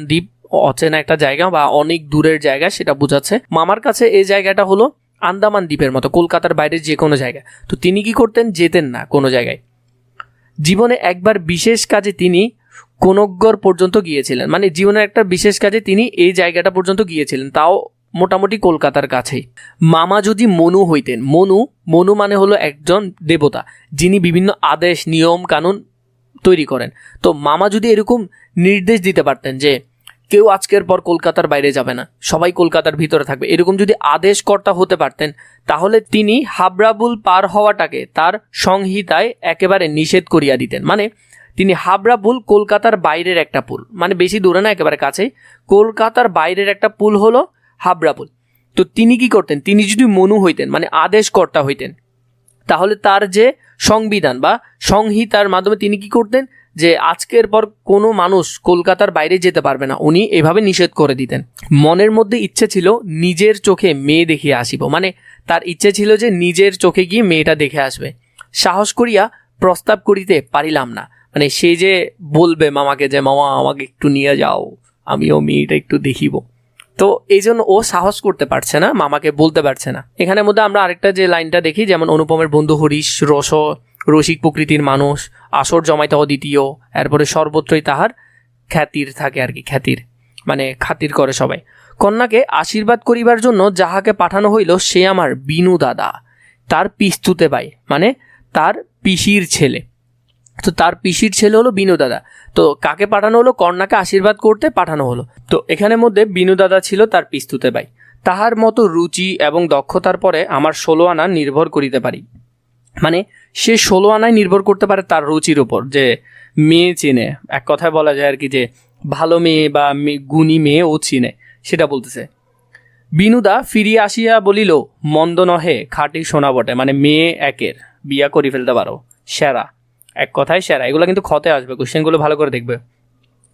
দ্বীপ অচেনা একটা জায়গা বা অনেক দূরের জায়গা, সেটা বোঝাচ্ছে। মামার কাছে এই জায়গাটা হলো আন্দামান দ্বীপের মতো, কলকাতার বাইরে যে কোনো জায়গা। তো তিনি কি করতেন, যেতেন না কোনো জায়গায়। জীবনে একবার বিশেষ কাজে তিনি কোনগ্গর পর্যন্ত গিয়েছিলেন, মানে জীবনের একটা বিশেষ কাজে তিনি এই জায়গাটা পর্যন্ত গিয়েছিলেন, তাও মোটামুটি কলকাতার কাছেই। মামা যদি মনু হইতেন, মনু মানে হলো একজন দেবতা যিনি বিভিন্ন আদেশ নিয়ম কানুন তৈরি করেন। তো মামা যদি এরকম নির্দেশ দিতে পারতেন যে কেউ আজকের পর কলকাতার বাইরে যাবে না, সবাই কলকাতার ভিতরে থাকবে, এরকম যদি আদেশকর্তা হতে পারতেন, তাহলে তিনি হাবড়াবুল পার হওয়াটাকে তার সংহিতায় একেবারে নিষেধ করিয়া দিতেন। মানে তিনি হাবড়াবুল কলকাতার বাইরের একটা পুল, মানে বেশি দূরে না, একেবারে কাছেই, কলকাতার বাইরের একটা পুল হলো হাবড়াবুল। তো তিনি কি করতেন, তিনি যদি মনু হইতেন মানে আদেশকর্তা হইতেন, তাহলে তার যে সংবিধান বা সংহিতার মাধ্যমে তিনি কি করতেন যে আজকের পর কোনো মানুষ কলকাতার বাইরে যেতে পারবে না, উনি এভাবে নিষেধ করে দিতেন। মনের মধ্যে ইচ্ছে ছিল নিজের চোখে মেয়ে দেখিয়ে আসিব, মানে তার ইচ্ছে ছিল যে নিজের চোখে গিয়ে মেয়েটা দেখে আসবে। সাহস করিয়া প্রস্তাব করিতে পারিলাম না, মানে সে যে বলবে মামাকে যে মামা আমাকে একটু নিয়ে যাও, আমিও মেয়েটা একটু দেখিব, তো এই জন্য ও সাহস করতে পারছে না, মামাকে বলতে পারছে না। এখানের মধ্যে আমরা আরেকটা যে লাইনটা দেখি, যেমন অনুপমের বন্ধু হরিশ রসিক প্রকৃতির মানুষ, আসর জমাইতে অদ্বিতীয়, এরপরে সর্বত্রই তাহার খ্যাতির থাকে আর কি, খ্যাতির মানে খাতির করে সবাই। কন্যাকে আশীর্বাদ করিবার জন্য যাহাকে পাঠানো হইল সে আমার বিনু দাদা, তার পিস্তুতে ভাই, মানে তার পিসির ছেলে। তো তার পিসির ছেলে হলো বিনু দাদা। তো কাকে পাঠানো হলো, কন্যাকে আশীর্বাদ করতে পাঠানো হলো। তো এখানের মধ্যে বিনু দাদা ছিল তার পিস্তুতে ভাই। তাহার মতো রুচি এবং দক্ষতার পরে আমার 16 আনা নির্ভর করিতে পারি, মানে সে 16 আনায় নির্ভর করতে পারে তার রুচির উপর, যে মেয়ে চেনে, এক কথায় বলা যায় আর কি, যে ভালো মেয়ে বা গুণী মেয়ে ও চিনে, সেটা বলতেছে। বিনুদা ফিরিয়া আসিয়া বলিল মন্দ নহে, খাঁটি সোনা বটে, মানে মেয়ে একের, বিয়া করি ফেলতে পারো, সেরা, এক কথায় সেরা। এগুলো কিন্তু খতে আসবে, কোশ্চেনগুলো ভালো করে দেখবে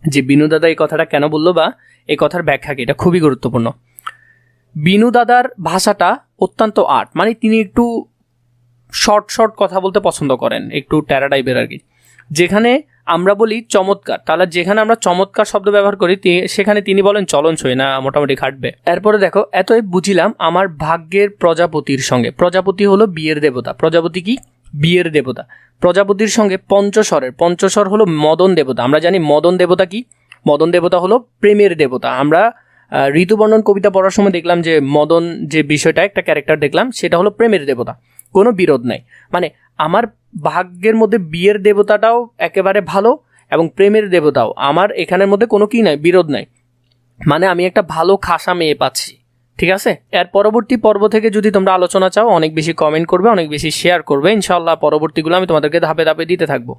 যে বিনু দাদা এই কথাটা কেন বললো বা এই কথার ব্যাখ্যা কি, এটা খুবই গুরুত্বপূর্ণ। বিনু দাদার ভাষাটা অত্যন্ত আর্ট, মানে তিনি একটু শর্ট কথা বলতে পছন্দ করেন, একটু ট্যারা টাইপের আর কি। যেখানে আমরা বলি চমৎকার, তাহলে যেখানে আমরা চমৎকার শব্দ ব্যবহার করি সেখানে তিনি বলেন চলনসই, না মোটামুটি খাটবে। এরপরে দেখো, এতই বুঝিলাম আমার ভাগ্যের প্রজাপতির সঙ্গে, প্রজাপতি হলো বিয়ের দেবতা, প্রজাপতি কি বিয়ের দেবতা, প্রজাপতির সঙ্গে পঞ্চস্বর হলো মদন দেবতা। আমরা জানি মদন দেবতা কি, মদন দেবতা হলো প্রেমের দেবতা। আমরা ঋতুবর্ণন কবিতা পড়ার সময় দেখলাম যে মদন যে বিষয়টা একটা ক্যারেক্টার দেখলাম, সেটা হলো প্রেমের দেবতা, কোনো বিরোধ নাই। মানে আমার ভাগ্যের মধ্যে বিয়ের দেবতাটাও একেবারে ভালো এবং প্রেমের দেবতাও, আমার এখানের মধ্যে কোনো কি নাই, বিরোধ নাই, মানে আমি একটা ভালো খাসা মেয়ে পাচ্ছি। ঠিক আছে, এর পরবর্তী পর্ব থেকে যদি তোমরা আলোচনা চাও, অনেক বেশি কমেন্ট করবে, অনেক বেশি শেয়ার করবে, ইনশাআল্লাহ পরবর্তীগুলো আমি তোমাদেরকে ধাপে ধাপে দিতে থাকবো।